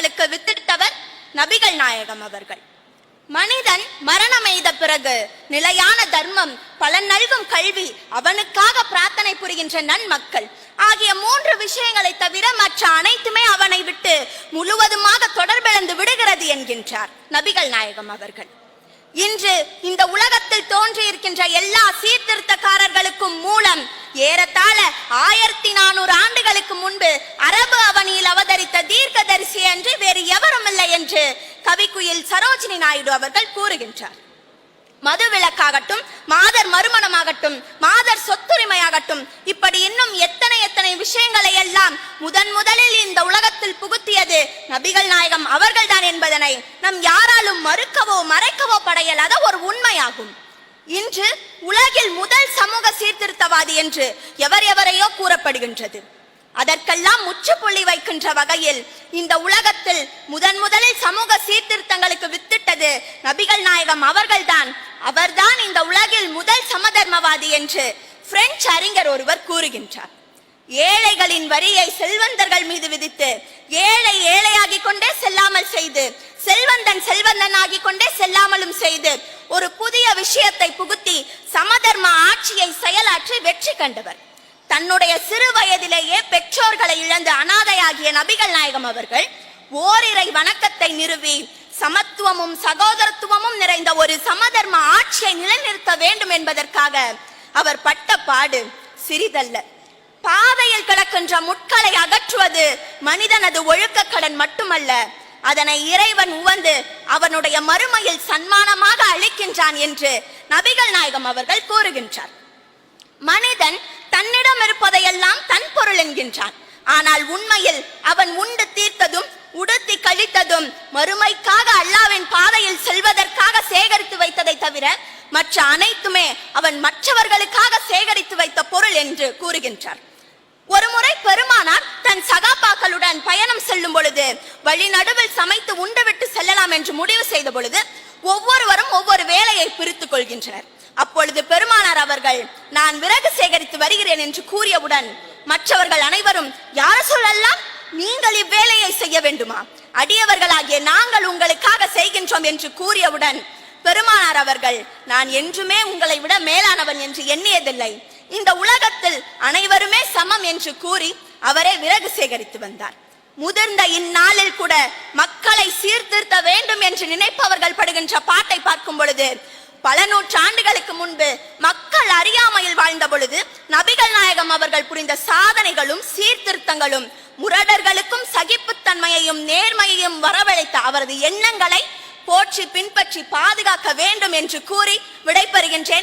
சீர்திருத்தங்களுக்கு வித்திட்டவர் நபிகள் நாயகம் அவர்கள். மனிதன் மரணம் எய்த பிறகு நிலையான தர்மம், பலன் நல்கும் கல்வி, அவனுக்காக பிரார்த்தனை புரிகின்ற நன்மக்கள் ஆகிய 3 விஷயங்களை தவிர மற்ற அனைத்துமே அவனை விட்டு முழுவதுமாக தொடர்பிழந்து விடுகிறது என்கின்றார் நபிகள் நாயகம் அவர்கள். இன்று இந்த உலகத்தில் தோன்றியிருக்கின்ற எல்லா சீர்திருத்தக்காரர்களுக்கும் மூலம் ஏறத்தாழ 1400 ஆண்டுகளுக்கு முன்பு அரபு அவனியில் அவதரித்த தீர்க்கதரிசி என்று வேறு எவரும் இல்லை என்று கவிக்குயில் சரோஜினி நாயுடு அவர்கள் கூறுகின்றார். மது விலக்காகட்டும், மாதர் மறுமணமாகட்டும், மாதர் சொத்துரிமையாகட்டும், இப்படி இன்னும் எத்தனை விஷயங்களை எல்லாம் முதலில் இந்த உலகத்தில் புகுத்தியது நபிகள் நாயகம் அவர்கள்தான் என்பதனை நம் யாராலும் மறுக்கவோ மறைக்கவோ படையலாத ஒரு உண்மையாகும். இன்று உலகில் முதல் சமூக சீர்திருத்தவாதி என்று எவரையோ கூறப்படுகின்றது. அதற்கெல்லாம் முற்றுப்புள்ளி வைக்கின்ற வகையில் இந்த உலகத்தில் முதலில் சமூக சீர்திருத்தங்களுக்கு வித்திட்டது நபிகள் நாயகம் அவர்கள்தான். அவர்தான் இந்த உலகில் முதல் சமதர்மவாதி என்று பிரெஞ்சு அறிஞர் ஒருவர் கூறுகின்றார். ஏழைகளின் வரியை செல்வந்தர்கள் மீது விதித்து ஏழை ஏழையாகி கொண்டே செல்லாமல் செய்து, செல்வந்தன் செல்வந்தனாகி கொண்டே செல்லாமலும் செய்து ஒரு புதிய விஷயத்தை புகுத்தி சமதர்ம ஆட்சியை செயலாற்றி வெற்றி கண்டவர். தன்னுடைய சிறு வயதிலேயே பெற்றோர்களை இழந்து அனாதையாகிய நபிகள் நாயகம் அவர்கள் ஓரிரை வணக்கத்தை நிறுவி சமத்துவமும் சகோதரத்துவமும் நிறைந்த ஒரு சமதர்ம ஆட்சியை நிலைநிறுத்த வேண்டும் என்பதற்காக அவர் பட்ட பாடு சிறிதல்ல. பாதையில் கிடக்கின்ற முட்களை அகற்றுவது மனிதனது ஒழுக்க கடன் மட்டுமல்ல, அதனை இறைவன் உவந்து அவனுடைய மறுமையில் சன்மானமாக அளிக்கின்றான் என்று நபிகள் நாயகம் அவர்கள் கூறுகின்றார். மனிதன் தன்னிடம் இருப்பதையெல்லாம் தன் பொருள் என்கின்றான். ஆனால் உண்மையில் அவன் உண்டு தீர்த்ததும் உடுத்தி கழித்ததும் மறுமைக்காக அல்லாவின் பாதையில் செல்வதற்காக சேகரித்து வைத்ததை தவிர மற்ற அனைத்துமே அவன் மற்றவர்களுக்காக சேகரித்து வைத்த பொருள் என்று கூறுகின்றார். ஒருமுறை பெருமானார் தன் சகாபாக்களுடன் பயணம் செல்லும் பொழுது வழி நடுவில் சமைத்து உண்டுவிட்டு செல்லலாம் என்று முடிவு செய்த பொழுது ஒவ்வொருவரும் ஒவ்வொரு வேலையை பிரித்துக் கொள்கின்றனர். அப்பொழுது பெருமானார் அவர்கள், நான் விறகு சேகரித்து வருகிறேன் என்று கூறியவுடன் மற்றவர்கள் அனைவரும், யார சொல்லலாம், நீங்கள் இவ்வேலையை செய்ய வேண்டுமா? அடியவர்களாகிய நாங்கள் உங்களுக்காக செய்கின்றோம் என்று கூறியவுடன் பெருமானார் அவர்கள், நான் என்றுமே உங்களை விட மேலானவன் என்று எண்ணியதில்லை, இந்த உலகத்தில் அனைவருமே சமம் என்று கூறி அவரே விறகு சேகரித்து வந்தார். முதிர்ந்த இந்நாளில் கூட மக்களை சீர்திருத்த வேண்டும் என்று நினைப்பவர்கள் படுகின்ற பாட்டை பார்க்கும் பொழுது, பல நூற்றாண்டுகளுக்கு முன்பு மக்கள் அறியாமையில் வாழ்ந்த பொழுது நபிகள் நாயகம் அவர்கள் புரிந்த சாதனைகளும் சீர்திருத்தங்களும் முரடர்களுக்கும் சகிப்புத்தன்மையையும் நேர்மையையும் வரவழைத்த அவரது எண்ணங்களை போற்றி பின்பற்றி பாதுகாக்க வேண்டும் என்று கூறி விடைபெறுகின்றேன்.